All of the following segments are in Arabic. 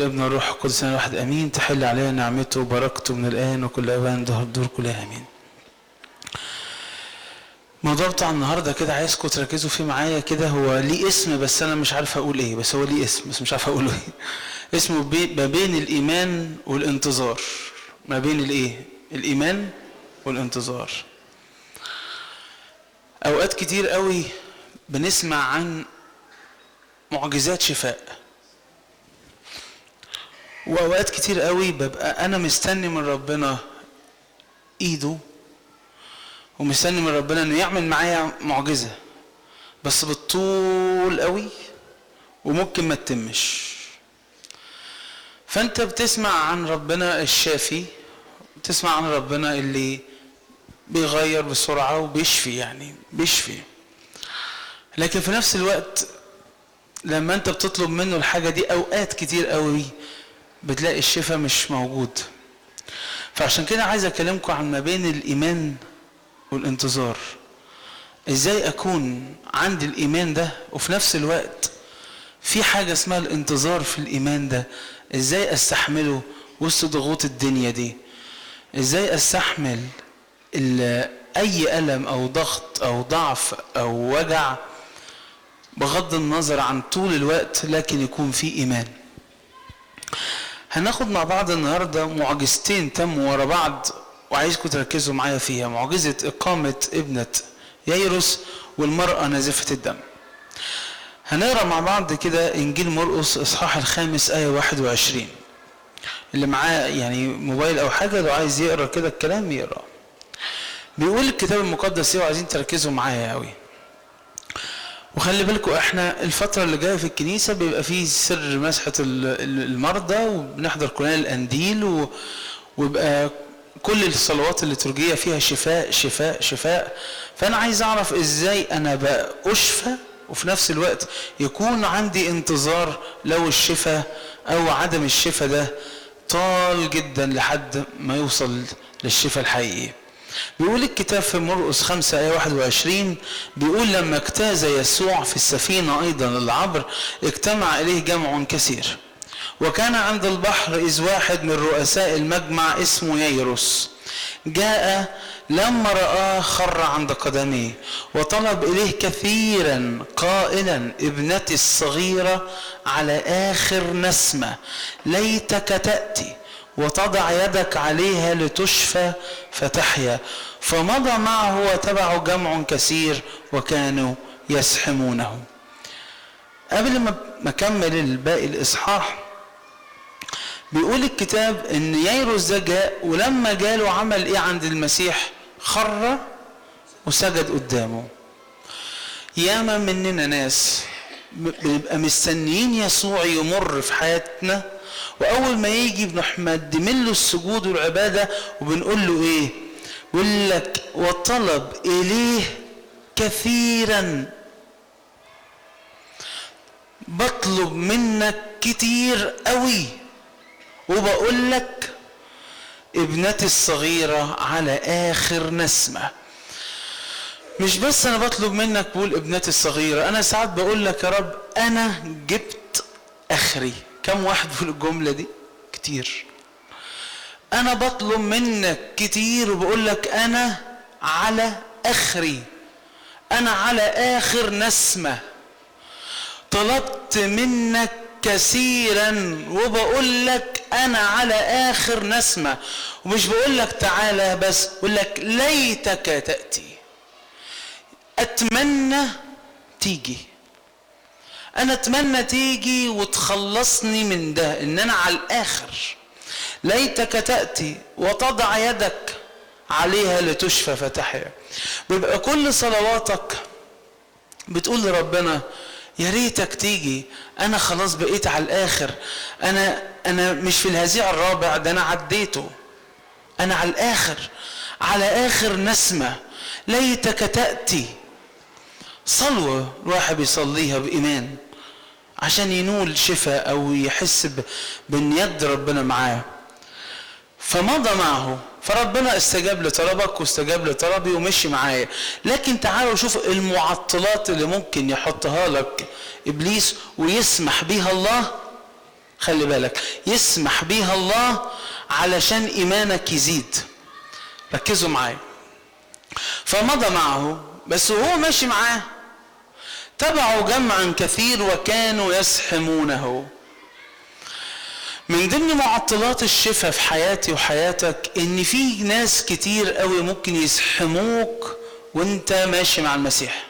ابن الروح القدس الواحد امين. تحل علينا نعمته وبركته من الان وكل اوان ظهر الدور كلها امين. الموضوع بتاع النهارده كده عايزكم تركزوا فيه معايا كده. هو ليه اسم بس انا مش عارف اقول ايه، بس هو ليه اسم بس مش عارف اقوله ايه. اسمه ما بين الايمان والانتظار. ما بين الايه؟ الايمان والانتظار. اوقات كتير قوي بنسمع عن معجزات شفاء، واوقات كتير قوي ببقى انا مستني من ربنا ايده ومستني من ربنا انه يعمل معايا معجزه، بس بالطول قوي وممكن ما تتمش. فانت بتسمع عن ربنا الشافي، بتسمع عن ربنا اللي بيغير بسرعه وبيشفي، يعني بيشفي، لكن في نفس الوقت لما انت بتطلب منه الحاجه دي اوقات كتير قوي بتلاقي الشفاء مش موجود. فعشان كده عايز اكلمكم عن ما بين الايمان والانتظار. ازاي اكون عندي الايمان ده وفي نفس الوقت في حاجه اسمها الانتظار في الايمان ده. ازاي استحمله وسط ضغوط الدنيا دي؟ ازاي استحمل اي الم او ضغط او ضعف او وجع بغض النظر عن طول الوقت لكن يكون في ايمان. هناخد مع بعض النهارده معجزتين تموا ورا بعض وعايزكم تركزوا معايا فيها. معجزه اقامه ابنه ييروس والمراه نازفه الدم. هنقرا مع بعض كده انجيل مرقس اصحاح 5 ايه 21. اللي معاه يعني موبايل او حاجه لو عايز يقرا كده الكلام يقرا. بيقول الكتاب المقدس ايه وعايزين تركزوا معايا قوي. وخلي بالكم احنا الفترة اللي جاية في الكنيسة بيبقى فيه سر مسحة المرضى وبنحضر كلنا القنديل ويبقى كل الصلوات الليتورجية فيها شفاء شفاء شفاء. فأنا عايز أعرف إزاي أنا بقى أشفى وفي نفس الوقت يكون عندي انتظار لو الشفاء أو عدم الشفاء ده طال جدا لحد ما يوصل للشفاء الحقيقي. بيقول الكتاب في مرقس 5 آية 21 بيقول لما اجتاز يسوع في السفينة أيضا العبر اجتمع إليه جمع كثير، وكان عند البحر إذ واحد من رؤساء المجمع اسمه ييروس جاء، لما رآه خر عند قدميه وطلب إليه كثيرا قائلا ابنتي الصغيرة على آخر نسمة ليتك تأتي وتضع يدك عليها لتشفى فتحيا. فمضى معه وتبعه جمع كثير وكانوا يزحمونه. قبل ما اكمل الباقي الاصحاح بيقول الكتاب ان ييروس ده جاء، ولما جاله عمل ايه عند المسيح؟ خر وسجد قدامه. ياما مننا ناس بنبقى مستنيين يسوع يمر في حياتنا، واول ما يجي بنروح مقدمين له السجود والعباده وبنقول له ايه؟ بيقول لك وطلب اليه كثيرا. بطلب منك كتير قوي وبقول لك ابنتي الصغيره على اخر نسمه. مش بس انا بطلب منك بقول ابنتي الصغيره، انا ساعات بقول لك يا رب انا جبت اخري. كم واحد بيقول الجمله دي؟ كتير. انا بطلب منك كتير وبقول لك انا على اخري، انا على اخر نسمه. طلبت منك كثيرا وبقول لك انا على اخر نسمه. ومش بقول لك تعالى بس، بقول لك ليتك تاتي. اتمنى تيجي، انا اتمنى تيجي وتخلصني من ده، ان انا على الاخر. ليتك تأتي وتضع يدك عليها لتشفى فتحيا. بيبقى كل صلواتك بتقول لربنا يا ريتك تيجي، انا خلاص بقيت على الاخر، انا مش في الهزيع الرابع ده، انا عديته، انا على الاخر، على اخر نسمة. ليتك تأتي. صلوة الواحد بيصليها بإيمان عشان ينول شفاء او يحس بان يد ربنا معاه. فمضى معه، فربنا استجاب لطلبك واستجاب لطلبي ومشي معايا. لكن تعالوا شوف المعطلات اللي ممكن يحطها لك ابليس ويسمح بيها الله خلي بالك، يسمح بيها الله علشان ايمانك يزيد. ركزوا معايا. فمضى معه، بس وهو ماشي معاه تبعوا جمعا كثير وكانوا يزحمونه. من ضمن معطلات الشفاء في حياتي وحياتك ان في ناس كتير قوي ممكن يزحموك وانت ماشي مع المسيح.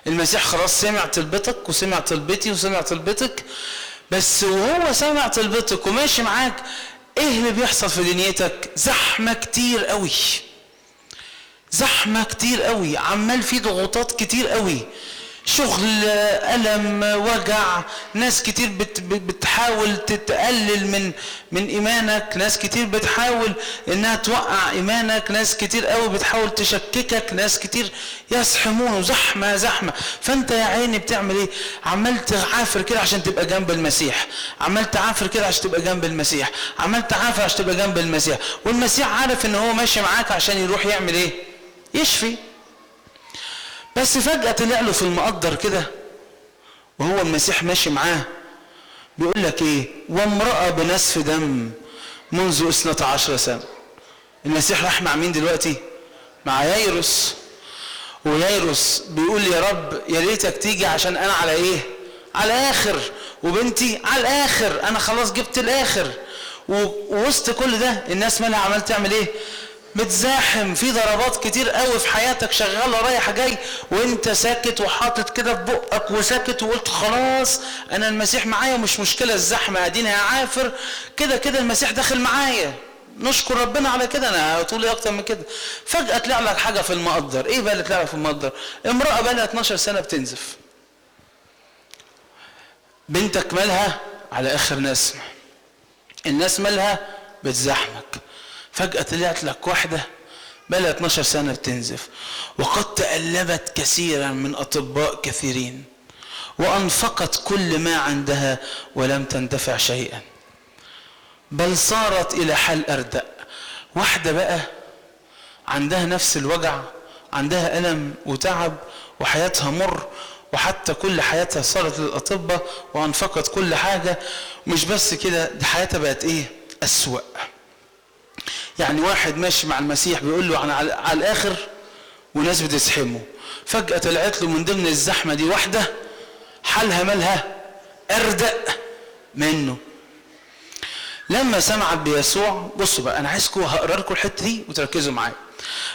المسيح خلاص سمع طلبتك وسمع طلبتي وسمع طلبتك، بس وهو سمع طلبتك وماشي معاك، ايه اللي بيحصل في دنيتك؟ زحمة كتير قوي، زحمة كتير قوي، عمال في ضغوطات كتير قوي، شغل، ألم، وجع، ناس كتير بتحاول تقلل من إيمانك، ناس كتير بتحاول إنها توقع إيمانك، ناس كتير قوي بتحاول تشككك، ناس كتير يزحمون، زحمة زحمة. فأنت يا عيني بتعمل إيه؟ عمال تعافر كده عشان تبقى جنب المسيح، عمال تعافر كده عشان تبقى جنب المسيح، عمال تعافر عشان تبقى جنب المسيح، والمسيح عارف إن هو ماشي معاك عشان يروح يعمل إيه؟ يشفي. بس فجأة طلع له في المقدر كده وهو المسيح ماشي معاه، بيقول لك ايه؟ وامرأة بنسف دم منذ 12 سنة. المسيح راح مع مين دلوقتي؟ مع يايروس. ويايروس بيقول يا رب يا ريتك تيجي عشان انا على ايه؟ على الاخر، وبنتي على الاخر، انا خلاص جبت الاخر. ووسط كل ده الناس مالها عمال تعمل ايه؟ بتزاحم، في ضربات كتير قوي في حياتك شغاله رايحه جاي، وانت ساكت وحاطط كده في بقك وساكت، وقلت خلاص انا المسيح معايا ومش مشكله الزحمه، اديني هعافر كده كده المسيح داخل معايا، نشكر ربنا على كده، انا هتقول ايه اكتر من كده؟ فجاه طلع لك حاجه في المقدر. ايه بقى اللي طلع في المقدر؟ امراه بقى لها 12 سنه بتنزف، بنتك مالها على اخر نسمه، الناس مالها بتزحمك. فجأة طلعت لك واحدة بقى 12 سنة بتنزف، وقد تألبت كثيرا من أطباء كثيرين وأنفقت كل ما عندها ولم تندفع شيئا، بل صارت إلى حال أردأ. واحدة بقى عندها نفس الوجع، عندها ألم وتعب وحياتها مر، وحتى كل حياتها صارت للأطباء وأنفقت كل حاجة. مش بس كده، دي حياتها بقت إيه؟ أسوأ. يعني واحد ماشي مع المسيح بيقول له على الآخر وناس بتزحمه، فجأة طلعت له من ضمن الزحمة دي واحدة حالها مالها أردأ منه. لما سمعت بيسوع، بصوا بقى أنا عايزكم هقرأ لكم الحتة دي وتركزوا معايا.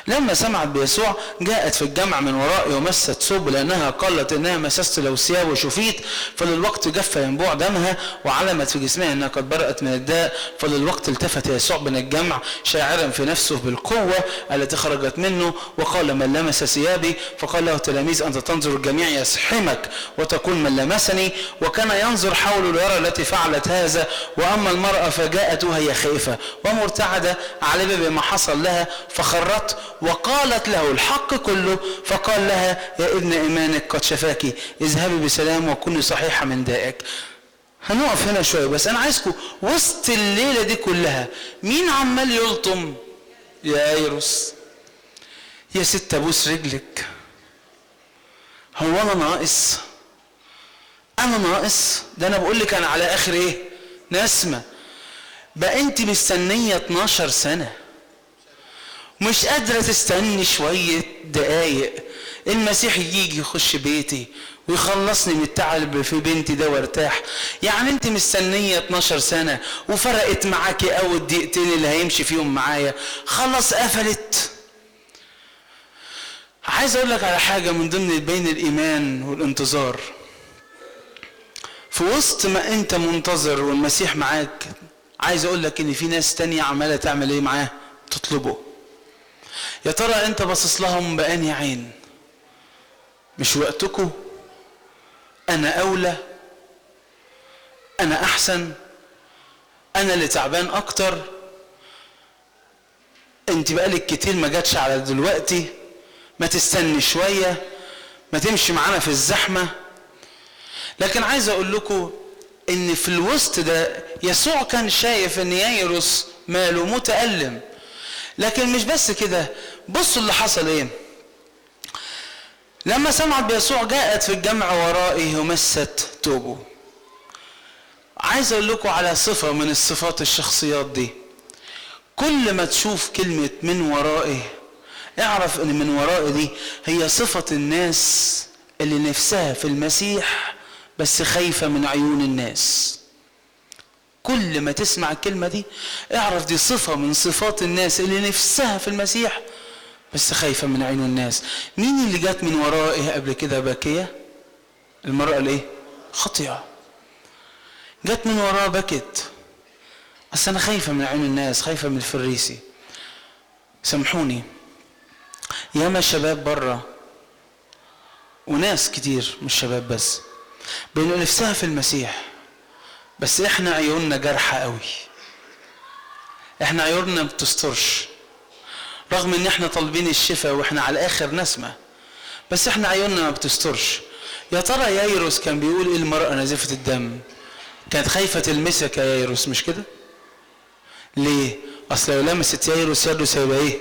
لما سمعت بيسوع جاءت في الجمع من ورائي ومست ثوب، لأنها قالت إنها مسست لو ثيابه وشفيت، فللوقت جف ينبوع دمها، وعلمت في جسمها إنها قد برأت من الداء. فللوقت التفت يسوع من الجمع شاعرا في نفسه بالقوة التي خرجت منه، وقال من لمس ثيابي؟ فقال له التلاميذ أنت تنظر الجميع يزحمك وتقول من لمسني؟ وكان ينظر حوله ليرى التي فعلت هذا. وأما المرأة فجاءت وهي خائفة ومرتعدة على بما حصل لها، فخرت وقالت له الحق كله. فقال لها يا ابن إيمانك قد شفاك، اذهبي بسلام وكوني صحيحة من دائك. هنقف هنا شوية، بس أنا عايزكم وسط الليلة دي كلها مين عمال يلطم؟ يا يايروس. يا ست أبوس رجلك، هو أنا ناقص؟ أنا ناقص؟ ده أنا بقول لك أنا على آخر إيه؟ نسمة. بقى أنت مستنية 12 سنة مش قادرة تستني شوية دقايق المسيح يجي يخش بيتي ويخلصني من التعب في بنتي ده وارتاح؟ يعني انت مستنية 12 سنة وفرقت معاكي اول دقيقتين اللي هيمشي فيهم معايا خلاص قفلت. عايز اقول لك على حاجة من ضمن بين الايمان والانتظار. في وسط ما انت منتظر والمسيح معاك، عايز اقول لك ان في ناس تانية عمالة تعمل ايه معاه؟ تطلبه. يا ترى انت باصص لهم بأنهي عين؟ مش وقتكم؟ انا اولى، انا احسن، انا اللي تعبان اكتر، انت بقالك كتير ما جاتش على دلوقتي، ما تستني شوية، ما تمشي معانا في الزحمة. لكن عايز اقول لكم ان في الوسط ده يسوع كان شايف ان يايروس ماله متألم. لكن مش بس كده، بصوا اللي حصل ايه. لما سمعت بيسوع جاءت في الجمع ورائه ومست ثوبه. عايز اقول لكم على صفة من الصفات الشخصيات دي. كل ما تشوف كلمة من ورائه اعرف ان من ورائه دي هي صفة الناس اللي نفسها في المسيح بس خايفة من عيون الناس. كل ما تسمع الكلمة دي اعرف دي صفة من صفات الناس اللي نفسها في المسيح بس خايفة من عيون الناس. مين اللي جات من ورائه قبل كده باكية؟ المرأة الايه؟ خاطئة. جات من وراه بكت، بس انا خايفة من عيون الناس، خايفة من الفريسي. سامحوني، ياما شباب بره وناس كتير مش شباب بس بيبقوا نفسها في المسيح بس احنا عيوننا جارحة قوي، احنا عيوننا ما بتسترش رغم ان احنا طالبين الشفاء واحنا على اخر نسمة، بس احنا عيوننا ما بتسترش. يا ترى يايروس كان بيقول ايه المرأة نازفة الدم؟ كانت خايفة تلمسك يا يايروس مش كده؟ ليه؟ اصل لو لمست يايروس يايروس هيبقى ايه؟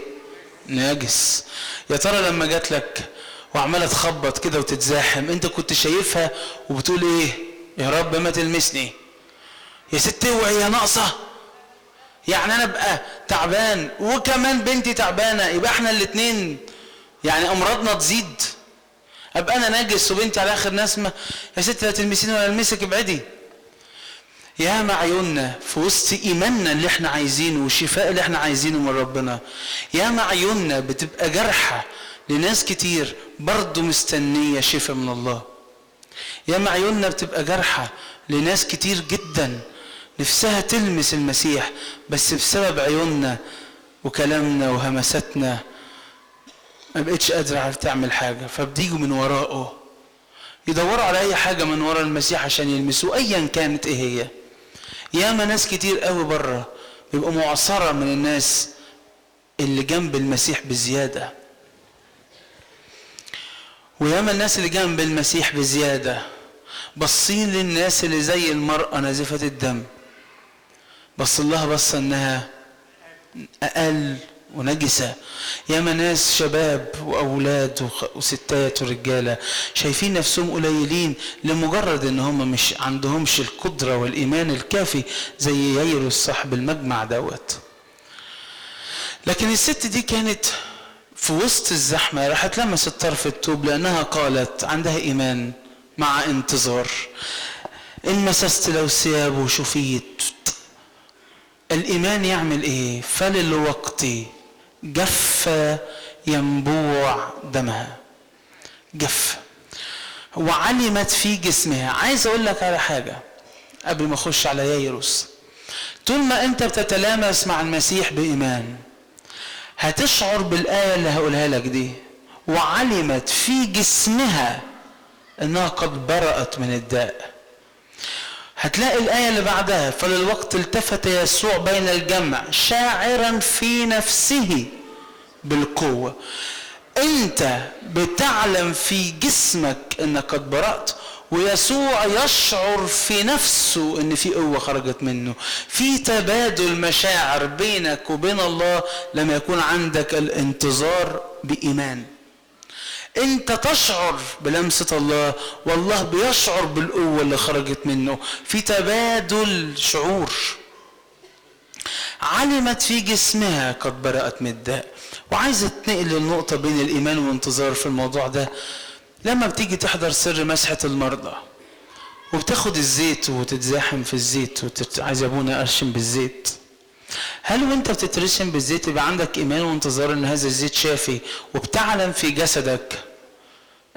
ناجس. يا ترى لما جات لك وعماله تخبط كده وتتزاحم انت كنت شايفها وبتقول ايه؟ يا رب ما تلمسني. يا ست اوعي يا ناقصه، يعني انا ابقى تعبان وكمان بنتي تعبانه يبقى احنا الاثنين يعني امراضنا تزيد؟ ابقى انا ناجس وبنتي على اخر نسمه؟ يا ست لا تلمسيني ولا المسك ابعدي. يا ما عيوننا في وسط ايماننا اللي احنا عايزينه والشفاء اللي احنا عايزينه من ربنا، يا ما عيوننا بتبقى جرحه لناس كتير برضه مستنيه شفاء من الله. يا ما عيوننا بتبقى جرحه لناس كتير جدا نفسها تلمس المسيح بس بسبب عيوننا وكلامنا وهمستنا ما بقتش قادره تعمل حاجه، فبتيجوا من وراءه يدوروا على اي حاجه من وراء المسيح عشان يلمسوه ايا كانت ايه هي. ياما ناس كتير قوي بره بيبقوا معصره من الناس اللي جنب المسيح بزياده، وياما الناس اللي جنب المسيح بزياده بصين للناس اللي زي المرأة نازفة الدم، بص لها بصة انها اقل ونجسة. ياما ناس شباب واولاد وستات ورجالة شايفين نفسهم قليلين لمجرد ان هم مش عندهمش القدرة والايمان الكافي زي يايروس صاحب المجمع دوت. لكن الست دي كانت في وسط الزحمة راحت لمست طرف الثوب لانها قالت عندها ايمان مع انتظار. ان مسست لو ثيابه شفيت. الايمان يعمل ايه؟ فللوقت جف ينبوع دمها. جف وعلمت في جسمها. عايز اقول لك على حاجة قبل ما اخش على يايروس. طول ما انت بتتلامس مع المسيح بايمان هتشعر بالايه اللي هقولها لك دي، وعلمت في جسمها انها قد برأت من الداء. هتلاقي الآية اللي بعدها فللوقت التفت يسوع بين الجمع شاعرا في نفسه بالقوة. انت بتعلم في جسمك انك قد برأت، ويسوع يشعر في نفسه ان في قوة خرجت منه. في تبادل مشاعر بينك وبين الله لما يكون عندك الانتظار بإيمان. انت تشعر بلمسة الله والله بيشعر بالقوة اللي خرجت منه، في تبادل شعور. علمت في جسمها قد برأت من الداء. وعايزة تنقل النقطة بين الإيمان والانتظار في الموضوع ده. لما بتيجي تحضر سر مسحة المرضى وبتاخد الزيت وتتزاحم في الزيت عايز ابونا ارشم بالزيت، هل وانت بتترشم بالزيت يبقى عندك ايمان وانتظار ان هذا الزيت شافي وبتعلم في جسدك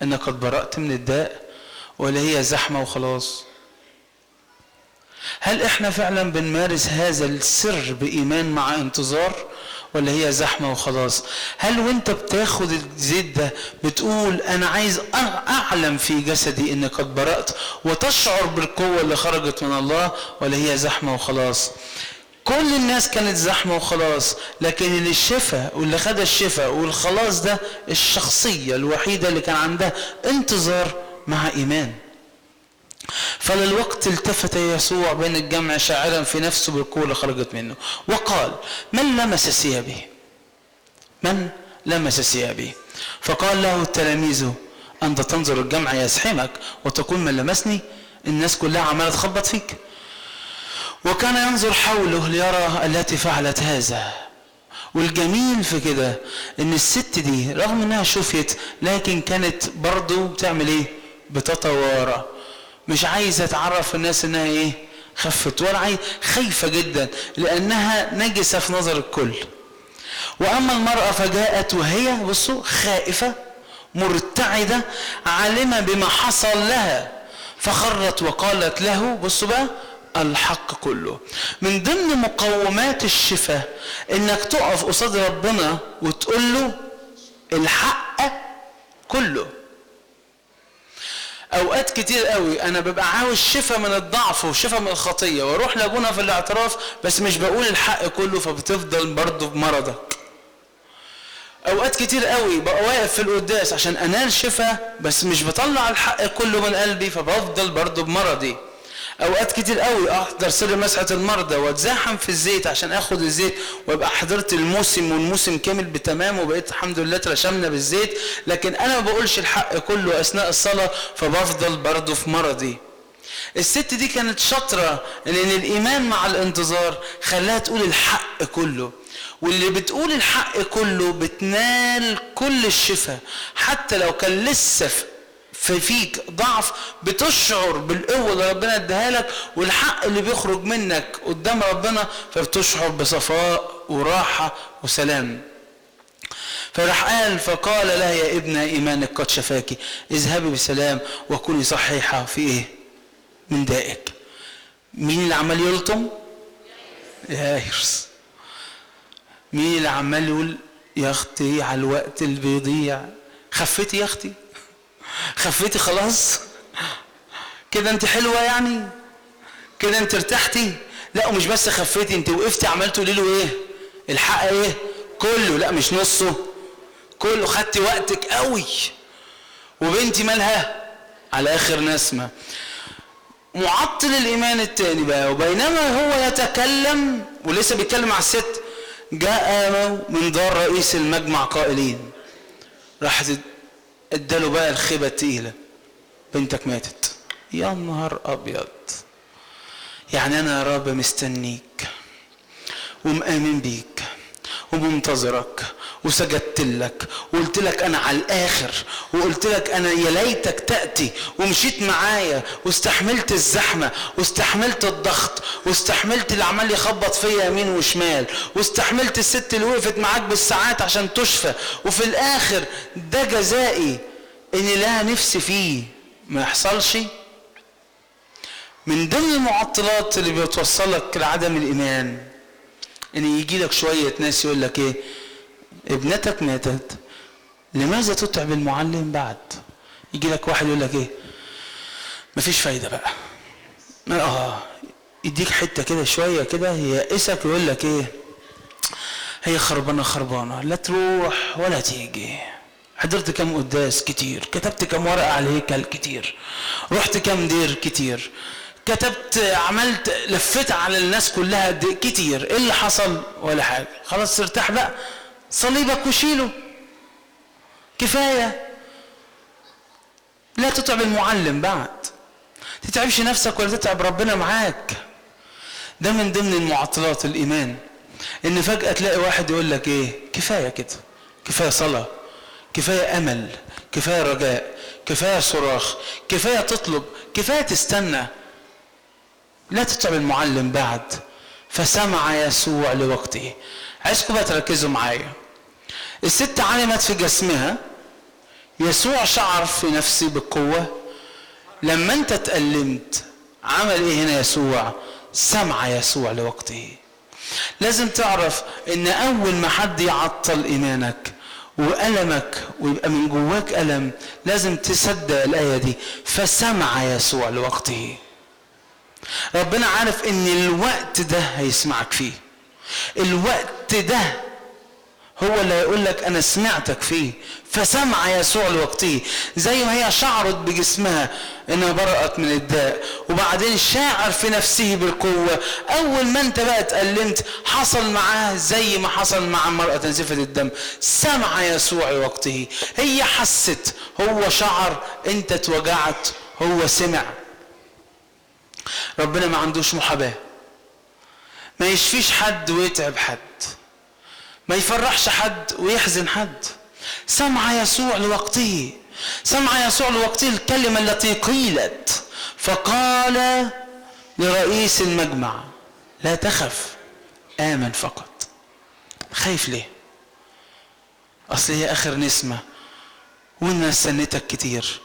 انك قد برأت من الداء، ولا هي زحمة وخلاص؟ هل احنا فعلا بنمارس هذا السر بإيمان مع انتظار، ولا هي زحمة وخلاص؟ هل وانت بتاخد الزيت ده بتقول انا عايز اعلم في جسدي اني قد برأت وتشعر بالقوة اللي خرجت من الله، ولا هي زحمة وخلاص؟ كل الناس كانت زحمة وخلاص، لكن اللي الشفاء واللي خد الشفاء والخلاص ده الشخصية الوحيدة اللي كان عندها انتظار مع إيمان. فللوقت التفت يسوع بين الجمع شاعرا في نفسه بالقوة اللي خرجت منه وقال من لمس ثيابي؟ من لمس ثيابي؟ فقال له التلاميذ أنت تنظر الجمع يزحمك وتقول من لمسني؟ الناس كلها عمالة تخبط فيك وكان ينظر حوله ليرى التي فعلت هذا. والجميل في كده ان الست دي رغم انها شفت لكن كانت برضو بتعمل ايه؟ بتتوارى، مش عايزه تعرف الناس انها ايه؟ خفت، ولا خايفه جدا لانها نجسه في نظر الكل. واما المراه فجاءت وهي بصوا خائفه مرتعده عالمه بما حصل لها، فخرت وقالت له بصوا بقى الحق كله. من ضمن مقومات الشفاء انك تقف قصاد ربنا وتقول له الحق كله. اوقات كتير قوي انا ببقى عاوز شفاء من الضعف وشفاء من الخطيه واروح لابونا في الاعتراف بس مش بقول الحق كله، فبتفضل برضه بمرضك. اوقات كتير قوي بقى واقف في القداس عشان انال شفاء بس مش بطلع الحق كله من قلبي، فبفضل برضه بمرضي. اوقات كتير قوي احضر سر مسحه المرضى واتزاحم في الزيت عشان اخد الزيت وابقى حضرت الموسم والموسم كامل بتمام وبقيت الحمد لله اترشمنا بالزيت، لكن انا ما بقولش الحق كله اثناء الصلاه فبفضل برضه في مرضي. الست دي كانت شاطره لان الايمان مع الانتظار خلاها تقول الحق كله، واللي بتقول الحق كله بتنال كل الشفاء. حتى لو كان لسه فيك ضعف بتشعر بالقوه اللي ربنا اداها لك والحق اللي بيخرج منك قدام ربنا، فبتشعر بصفاء وراحه وسلام. فراح قال فقال لها يا ابنه ايمانك قد شفاكي، اذهبي بسلام وكوني صحيحه في ايه؟ من دائك. مين اللي عمال يلطم؟ يايرس. مين اللي عمال يقول يا اختي على الوقت اللي بيضيع؟ خفتي يا اختي؟ خفتي خلاص؟ كده انت حلوه يعني؟ كده انت ارتحتي؟ لا ومش بس خفتي، انت وقفتي عملتوا تقولي له ايه؟ الحق ايه؟ كله، لا مش نصه، كله. خدتي وقتك قوي. وبنتي مالها؟ على اخر نسمه. معطل الايمان التاني بقى، وبينما هو يتكلم ولسه بيتكلم مع الست جاء من دار رئيس المجمع قائلين، راح اداله بقى الخيبه التقيله، بنتك ماتت. يا نهار ابيض، يعني انا يا رب مستنيك ومآمن بيك ومنتظرك وسجدت لك وقلت لك انا على الاخر وقلت لك انا يا ليتك تاتي، ومشيت معايا واستحملت الزحمه واستحملت الضغط واستحملت اللي عمال يخبط فيا يمين وشمال واستحملت الست اللي وقفت معاك بالساعات عشان تشفى، وفي الاخر ده جزائي اني لا نفسي فيه ما يحصلش. من ضمن المعطلات اللي بتوصلك لعدم الايمان ان يجي لك شويه ناس يقول لك ايه؟ ابنتك ماتت، لماذا تتعب المعلم بعد؟ يجي لك واحد يقول لك ايه؟ مفيش فايده بقى. يديك حته كده شويه كده ييأسك ويقول لك ايه؟ هي خربانه لا تروح ولا تيجي. حضرت كم قداس كتير، كتبت كم ورقه على الهيكل كتير، رحت كم دير كتير، كتبت عملت لفت على الناس كلها كتير، ايه اللي حصل؟ ولا حاجه. خلاص ارتاح بقى، صليبك وشيله، كفايه. لا تتعب المعلم بعد، تتعبش نفسك ولا تتعب ربنا معاك. ده من ضمن المعطلات الايمان، ان فجاه تلاقي واحد يقول لك ايه؟ كفايه كده، كفايه صلاه، كفايه امل، كفايه رجاء، كفايه صراخ، كفايه تطلب، كفايه تستنى. لا تتعب المعلم بعد. فسمع يسوع لوقته. عايزكم بقى تركزوا معايا. الست علمت في جسمها، يسوع شعر في نفسي بالقوة. لما انت اتألمت عمل ايه هنا يسوع؟ سمع يسوع لوقته. لازم تعرف ان اول ما حد يعطل ايمانك وألمك ويبقى من جواك ألم، لازم تصدق الآية دي، فسمع يسوع لوقته. ربنا عارف ان الوقت ده هيسمعك فيه، الوقت ده هو اللي هيقول لك انا سمعتك فيه. فسمع يسوع لوقته. زي ما هي شعرت بجسمها انها برأت من الداء، وبعدين شاعر في نفسه بالقوة، اول ما انت بقى اتألمت حصل معاه زي ما حصل مع المرأة نزفة الدم. سمع يسوع لوقته. هي حست، هو شعر، انت اتوجعت، هو سمع. ربنا ما عندوش محاباة. ما يشفيش حد ويتعب حد، ما يفرحش حد ويحزن حد. سمع يسوع لوقته، سمع يسوع لوقته الكلمة التي قيلت، فقال لرئيس المجمع لا تخف، آمن فقط. خايف ليه؟ أصل هي آخر نسمة وأنا استنيتك كتير،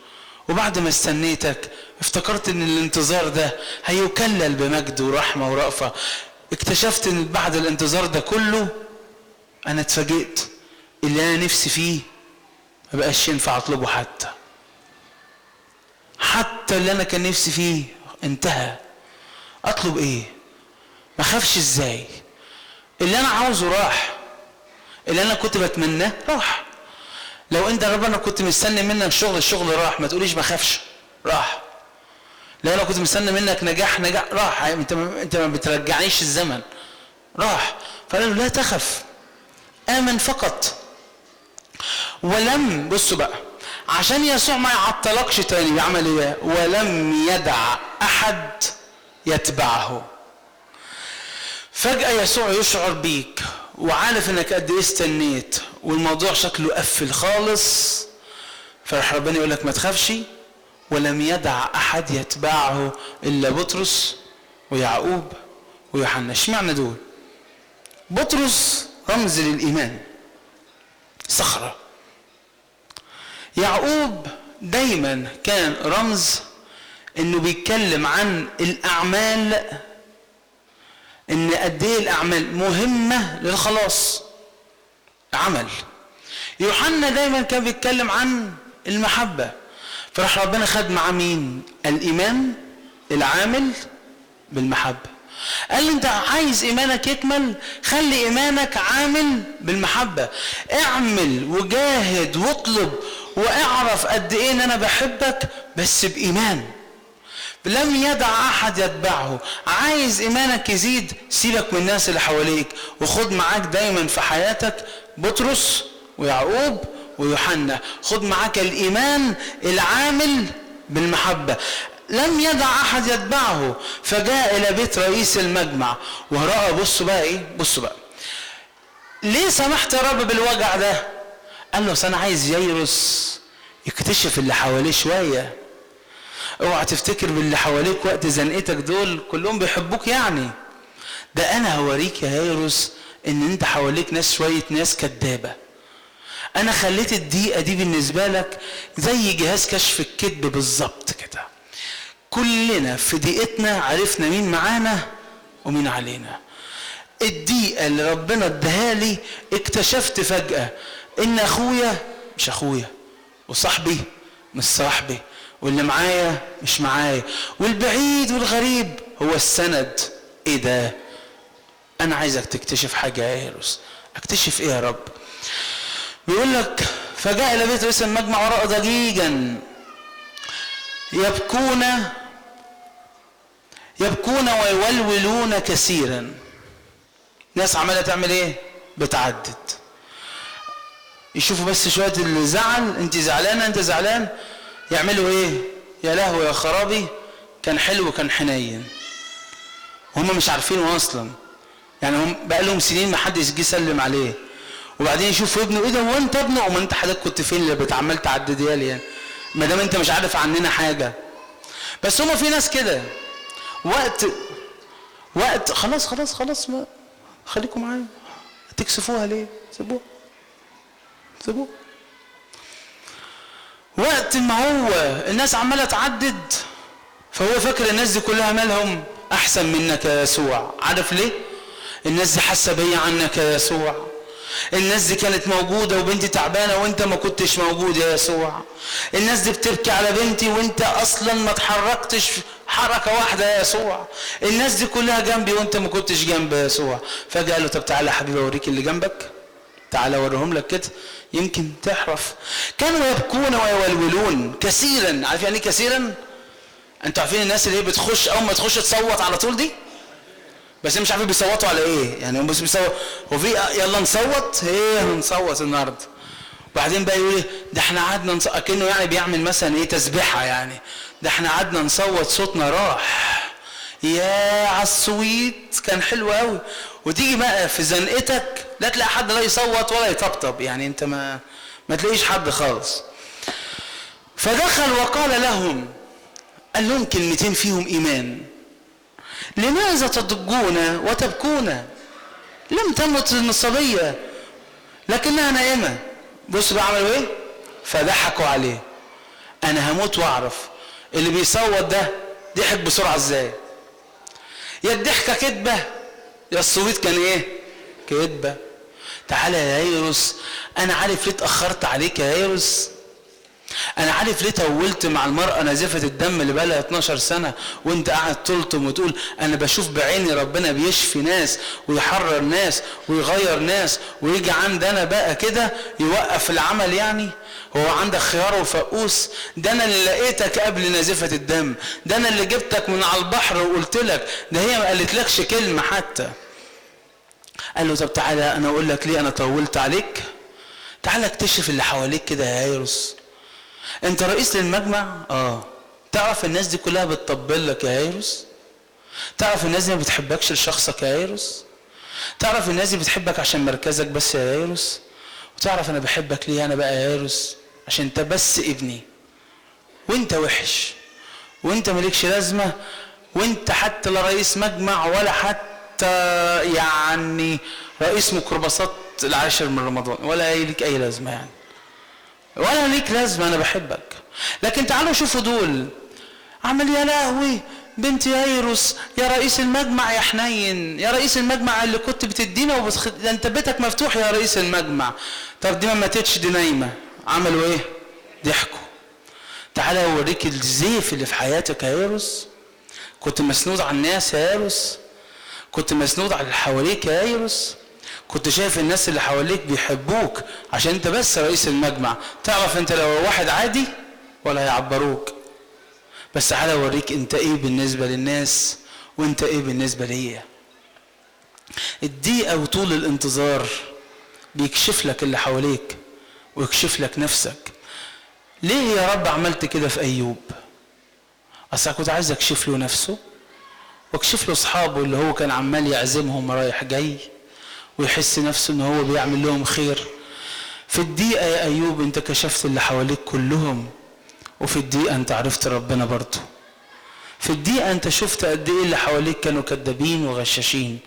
وبعد ما استنيتك افتكرت ان الانتظار ده هيكلل بمجد ورحمة ورأفة. اكتشفت ان بعد الانتظار ده كله انا اتفاجئت اللي انا نفسي فيه ما بقاش ينفع اطلبه، حتى اللي انا كان نفسي فيه انتهى. اطلب ايه؟ ما خافش ازاي؟ اللي انا عاوزه راح، اللي انا كنت بتمناه راح. لو انت ربنا كنت مستني منك الشغل راح، ما تقوليش ما خافش، راح. لو انا كنت مستني منك نجاح راح. انت ما بترجعنيش الزمن، راح. فقال له لا تخف، آمن فقط. ولم، بصوا بقى، عشان يسوع ما يعطلكش تاني بيعمل ايه؟ ولم يدع احد يتبعه. فجأة يسوع يشعر بيك وعارف انك قد ايه استنيت والموضوع شكله قفل خالص، فراح ربنا يقول لك ما تخافش. ولم يدع احد يتبعه الا بطرس ويعقوب ويوحنا. اشمعنى دول؟ بطرس رمز للايمان، صخرة. يعقوب دايما كان رمز انه بيتكلم عن الاعمال، ان قد ايه الاعمال مهمة للخلاص، عمل. يوحنا دايما كان بيتكلم عن المحبة، فراح ربنا خد معاه مين؟ الايمان العامل بالمحبة. قال لي انت عايز ايمانك يكمل، خلي ايمانك عامل بالمحبة. اعمل وجاهد واطلب واعرف قد ايه ان انا بحبك، بس بايمان. لم يدع احد يتبعه. عايز ايمانك يزيد، سيبك من الناس اللي حواليك وخد معاك دايما في حياتك بطرس ويعقوب ويوحنا. خد معاك الايمان العامل بالمحبة. لم يدع احد يتبعه، فجاء الى بيت رئيس المجمع ورأى. بصوا بقى ايه، بصوا بقى ليه سمحت يا رب بالوجع ده؟ قال له انا عايز ييروس يكتشف اللي حواليه شويه. اوعى تفتكر باللي حواليك وقت زنقتك دول كلهم بيحبوك، يعني ده انا هوريك يا ييروس ان انت حواليك ناس، شويه ناس كدابه. انا خليت الدقيقه دي بالنسبه لك زي جهاز كشف الكذب بالظبط كده. كلنا في دقيقتنا عرفنا مين معانا ومين علينا. الدقيقه اللي ربنا اداها لي اكتشفت فجاه ان اخويا مش اخويا، وصاحبي مش صاحبي، واللي معايا مش معايا، والبعيد والغريب هو السند. ايه ده؟ انا عايزك تكتشف حاجه يا ييروس. اكتشف ايه يا رب؟ بيقول لك فجاء الى بيت رئيس المجمع وراء ضجيجا يبكون ويولولون كثيرا. ناس عماله تعمل ايه؟ بتعدد. يشوفوا بس شويه اللي زعل، انت زعلانه انت زعلان، يعملوا ايه؟ يا لهوي يا خرابي، كان حلو كان حنين. وهم مش عارفينه اصلا، يعني هم بقى لهم سنين ما حدش جه يسلم عليه. وبعدين يشوفوا ابنه، ايه ده هو انت ابنه؟ وما انت حضرتك كنت فين اللي بتعمل تعدديها لي يعني؟ ما دام انت مش عارف عننا حاجه. بس هم في ناس كده وقت خلاص ما خليكم معايا، تكسفوها ليه؟ سيبوها وقت ما هو الناس عماله تعدد، فهو فاكر الناس دي كلها مالهم احسن منك يا يسوع. عارف ليه؟ الناس دي حاسه بيا عنك يا يسوع. الناس دي كانت موجوده وبنتي تعبانه وانت ما كنتش موجود يا يسوع. الناس دي بتبكي على بنتي وانت اصلا ما اتحركتش حركه واحده يا يسوع. الناس دي كلها جنبي وانت ما كنتش جنبي يا يسوع. فجاه قال له طب تعالى يا حبيبي اوريك اللي جنبك، تعالى اوريهم لك كده يمكن تعرف. كانوا يبكون ويولولون كثيرا. عارف يعني ايه كثيرا؟ انتوا عارفين الناس اللي هي بتخش اول ما تخش تصوت على طول دي، بس مش عارفين بيصوتوا على ايه. يعني هم بس بيصوتوا، هو في يلا نصوت، ايه هنصوت النهارده. وبعدين بقى يقول ايه ده احنا قعدنا اكنه يعني بيعمل مثلا ايه تسبيحه، يعني ده احنا قعدنا نصوت صوتنا راح. يا عالسويت كان حلو قوي. وتيجي بقى في زنقتك لا تلاقي حد لا يصوت ولا يطبطب، يعني انت ما تلاقيش حد خالص. فدخل وقال لهم، قال لهم كلمتين فيهم ايمان: لماذا تضجون وتبكون؟ لم تمت الصبية لكنها نائمة. بص بقى عملوا ايه؟ فضحكوا عليه. انا هموت واعرف اللي بيصوت ده ضحك بسرعة ازاي. يا الضحكة كدبة يا الصويت كان ايه؟ كدبة. تعالى يا يايروس، انا عارف ليه اتأخرت عليك يا يايروس، انا عارف ليه طولت مع المرأة نازفة الدم اللي بقالها 12 سنة وانت قاعد تلطم وتقول انا بشوف بعيني ربنا بيشفي ناس ويحرر ناس ويغير ناس، ويجي عندنا بقى كده يوقف العمل. يعني هو عندك خيار وفقوس؟ ده انا اللي لقيتك قبل نازفة الدم، ده انا اللي جبتك من على البحر وقلت لك، ده هي ما قالتلكش كلمة حتى. قال له طب تعالى انا اقول لك ليه انا طولت عليك. تعالى اكتشف اللي حواليك كده يا يايروس. انت رئيس للمجمع؟ تعرف الناس دي كلها بتطبل لك يا يايروس؟ تعرف الناس دي ما بتحبكش لشخصك يا يايروس؟ تعرف الناس دي بتحبك عشان مركزك بس يا يايروس؟ وتعرف انا بحبك ليه انا بقى يا يايروس؟ عشان انت بس ابني، وانت وحش، وانت مالكش لازمه، وانت حتى لا رئيس مجمع ولا حتى يعني رئيس ميكروباصات العاشر من رمضان، ولا ليك اي لازمه يعني، ولا ليك لازمه. انا بحبك. لكن تعالوا شوفوا دول، عمل يا لهوي بنت يايروس، يا رئيس المجمع يا حنين، يا رئيس المجمع اللي كنت بتدينا ده انت بيتك مفتوح يا رئيس المجمع. طب دي ما ماتتش، دي نايمه. عملوا ايه؟ ضحكوا. تعالى اوريك الزيف اللي في حياتك يا يايروس. كنت مسنود على الناس يا يايروس، كنت مسنود على اللي حواليك يا يايروس، كنت شايف الناس اللي حواليك بيحبوك عشان انت بس رئيس المجمع. تعرف انت لو واحد عادي ولا هيعبروك. بس تعالى اوريك انت ايه بالنسبه للناس وانت ايه بالنسبه ليا. الدقيقه وطول الانتظار بيكشف لك اللي حواليك ويكشف لك نفسك. ليه يا رب عملت كده في ايوب؟ اصل كنت عايز اكشف له نفسه واكشف له اصحابه اللي هو كان عمال يعزمهم رايح جاي ويحس نفسه ان هو بيعمل لهم خير. في الدقيقه يا ايوب انت كشفت اللي حواليك كلهم، وفي الدقيقه انت عرفت ربنا برضه. في الدقيقه انت شفت قد ايه اللي حواليك كانوا كذابين وغشاشين.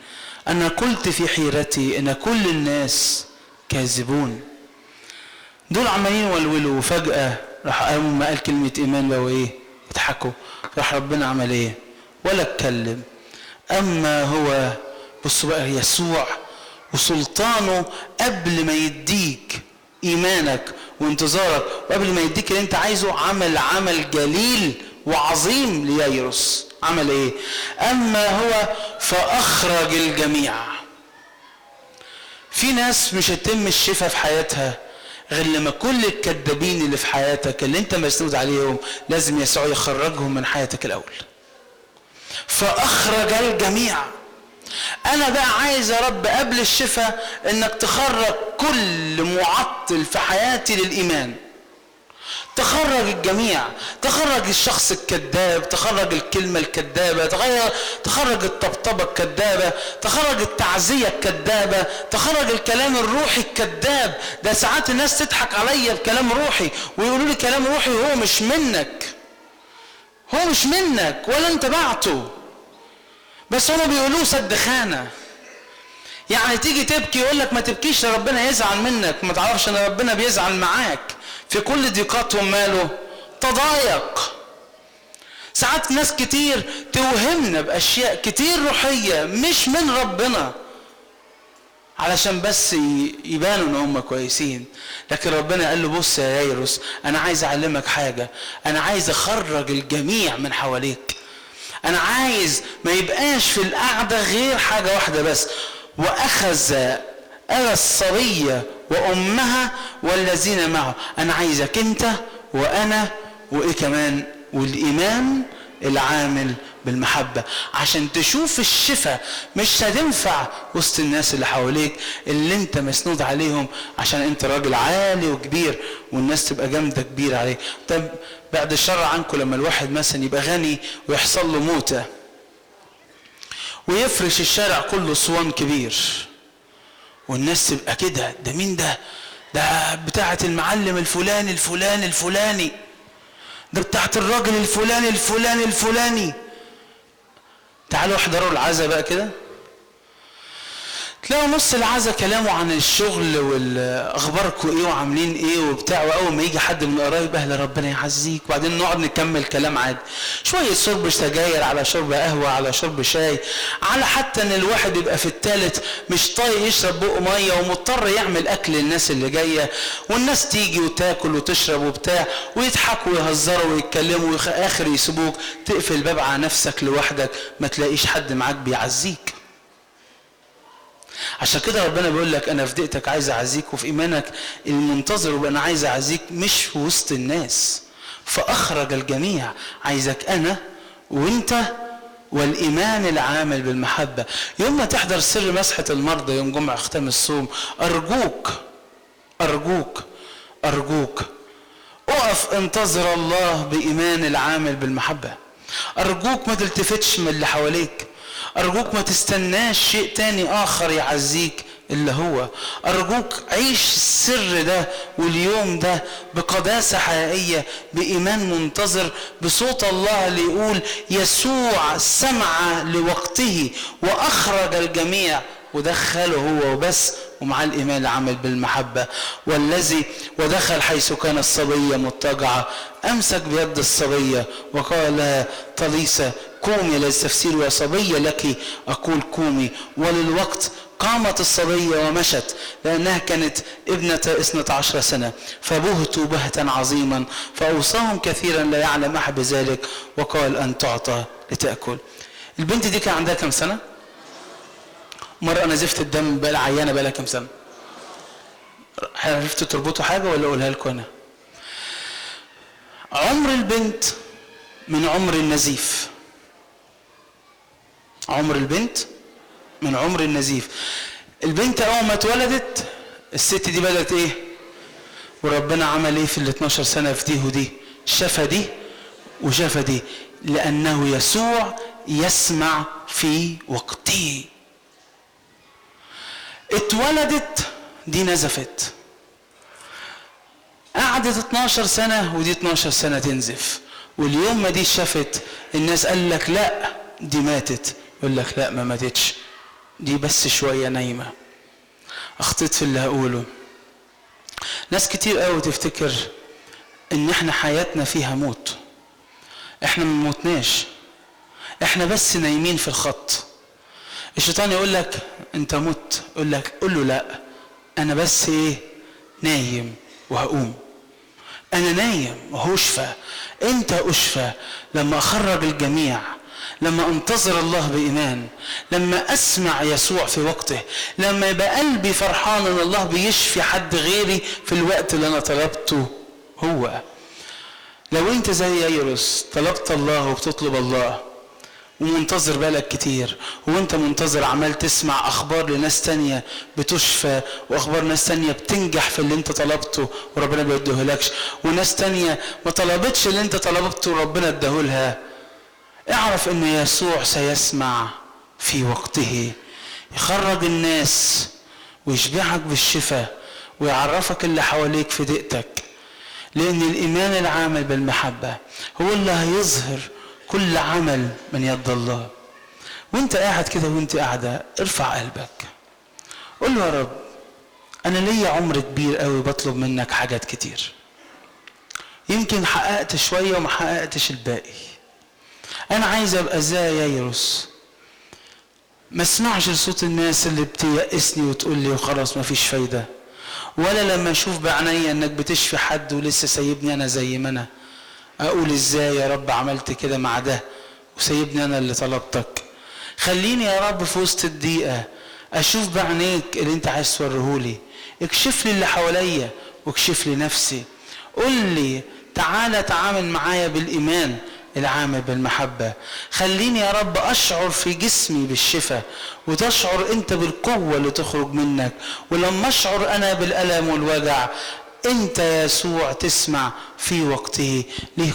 انا قلت في حيرتي ان كل الناس كاذبون. دول عمالين يولولوا، وفجاه راح اول ما قال كلمه ايمان بقوا ايه؟ يضحكوا. راح ربنا عمل ايه؟ ولا اتكلم. اما هو بصوا بقى يسوع وسلطانه قبل ما يديك ايمانك وانتظارك وقبل ما يديك اللي انت عايزه، عمل جليل وعظيم ليايروس. عمل ايه؟ اما هو فاخرج الجميع. في ناس مش هتتم الشفاء في حياتها غير لما كل الكذابين اللي في حياتك اللي انت مسنود عليهم لازم يسوع يخرجهم من حياتك الاول. فاخرج الجميع. انا بقى عايز يا رب قبل الشفاء انك تخرج كل معطل في حياتي للايمان. تخرج الجميع، تخرج الشخص الكذاب، تخرج الكلمة الكذابة، تخرج الطبطبة الكذابة، تخرج التعزية الكذابة، تخرج الكلام الروحي الكذاب. ده ساعات الناس تضحك عليا بكلام روحي ويقولوا لي كلام روحي وهو مش منك، هو مش منك ولا انت بعته، بس هم بيقولوه سد خانة. يعني تيجي تبكي يقول لك ما تبكيش ربنا يزعل منك. ما تعرفش ان ربنا بيزعل معاك في كل ضيقاتهم. ماله؟ تضايق. ساعات ناس كتير توهمنا باشياء كتير روحيه مش من ربنا علشان بس يبانوا ان هم كويسين. لكن ربنا قال له بص يا يايروس، انا عايز اعلمك حاجه، انا عايز اخرج الجميع من حواليك. انا عايز ما يبقاش في القعده غير حاجه واحده بس: واخذ أبا الصبية وأمها والذين معه. أنا عايزك أنت وأنا وإيه كمان؟ والإيمان العامل بالمحبة، عشان تشوف الشفاء. مش هتنفع وسط الناس اللي حواليك اللي انت مسنود عليهم عشان انت راجل عالي وكبير والناس تبقى جامدة كبير عليك. طب بعد الشر عنكم لما الواحد مثلا يبقى غني ويحصل له موتة، ويفرش الشارع كله اسوان كبير، والناس تبقى كده، ده مين ده؟ ده بتاعة المعلم الفلاني الفلاني الفلاني، ده بتاعة الراجل الفلاني الفلاني الفلاني. تعالوا احضروا العزا بقى كده، تلاقوا نص العزا كلامه عن الشغل والاخباركم ايه وعاملين ايه وبتاع، واول ما يجي حد من قرايب اهل ربنا يعزيك، وبعدين نقعد نكمل كلام عادي، شويه شرب سجاير على شرب قهوه على شرب شاي، على حتى ان الواحد يبقى في الثالث مش طايق يشرب بقه ميه ومضطر يعمل اكل للناس اللي جايه، والناس تيجي وتاكل وتشرب وبتاع ويضحكوا ويهزروا ويتكلموا واخر يسيبوك تقفل الباب على نفسك لوحدك، ما تلاقيش حد معاك بيعزيك. عشان كده ربنا بيقول لك انا في دقتك عايز اعزيك، وفي ايمانك المنتظر وانا عايز اعزيك مش في وسط الناس، فاخرج الجميع، عايزك انا وانت والايمان العامل بالمحبه. يوم ما تحضر سر مسحه المرضى يوم جمعه ختام الصوم، ارجوك ارجوك ارجوك اقف انتظر الله بايمان العامل بالمحبه. ارجوك ما تلتفتش من اللي حواليك، أرجوك ما تستناش شيء تاني آخر يعزيك إلا هو. أرجوك عيش السر ده واليوم ده بقداسة حقيقية، بإيمان منتظر، بصوت الله اللي يقول يسوع سمع لوقته وأخرج الجميع ودخله هو وبس، ومع الإيمان العمل بالمحبة. والذي ودخل حيث كان الصبية مضطجعة أمسك بيد الصبية وقال لها طليسة قومي، للتفسير يا صبية لك أقول قومي، وللوقت قامت الصبية ومشت، لأنها كانت ابنة 12 سنة، فبهتوا بهتا عظيما، فأوصاهم كثيرا لا يعلم أحد بذلك، وقال أن تعطى لتأكل. البنت دي كان عندها كم سنة؟ مرة نزفت الدم بقى عيانة بقى لها كم سنة؟ عرفتوا تربطوا حاجة ولا أقولها لكم أنا؟ عمر البنت من عمر النزيف، عمر البنت من عمر النزيف. البنت اول ما اتولدت الست دي بدأت ايه؟ وربنا عمل ايه في ال 12 سنة في دي ودي؟ شفى دي وشفى دي، لأنه يسوع يسمع في وقته. اتولدت دي نزفت، قعدت 12 سنة ودي 12 سنة تنزف، واليوم ما دي شفت الناس قال لك لا دي ماتت، يقول لك لا ما ماتتش، دي بس شوية نايمة. اخطيت في اللي هقوله. ناس كتير قوي تفتكر ان احنا حياتنا فيها موت، احنا ما موتناش، احنا بس نايمين في الخط. الشيطان يقول لك انت مت، يقول لك قول له لا انا بس ايه؟ نايم وهقوم. انا نايم وهشفى، انت اشفى لما اخرج الجميع، لما انتظر الله بإيمان، لما أسمع يسوع في وقته، لما يبقى قلبي فرحان أن الله بيشفي حد غيري في الوقت اللي أنا طلبته هو. لو أنت زي يايروس طلبت الله وبتطلب الله ومنتظر بالك كتير، وانت منتظر عمال تسمع أخبار لناس تانية بتشفى، وأخبار ناس تانية بتنجح في اللي انت طلبته وربنا بيديهولكش، وناس تانية ما طلبتش اللي انت طلبته وربنا اداهولها، اعرف ان يسوع سيسمع في وقته، يخرج الناس ويشبعك بالشفاء ويعرفك اللي حواليك في دقتك، لان الايمان العامل بالمحبة هو اللي هيظهر كل عمل من يد الله. وانت قاعد كده وانت قاعدة ارفع قلبك قول له يا رب انا ليا عمر كبير قوي بطلب منك حاجات كتير، يمكن حققت شوية وما حققتش الباقي، انا عايز ابقى زي يايروس، ما اسمعش لصوت الناس اللي بتيأسني وتقول لي وخلاص ما فيش فايدة، ولا لما اشوف بعينيا انك بتشفي حد ولسه سايبني انا زي ما انا اقول ازاي يا رب عملت كده مع ده وسايبني انا اللي طلبتك. خليني يا رب في وسط الضيقة اشوف بعينيك اللي انت عايز توريهولي، اكشف لي اللي حواليا واكشف لي نفسي، قول لي تعالى تعامل معايا بالايمان العامل بالمحبة، خليني يا رب أشعر في جسمي بالشفاء وتشعر أنت بالقوة اللي تخرج منك، ولما أشعر أنا بالألم والوجع أنت يسوع تسمع في وقته. ليه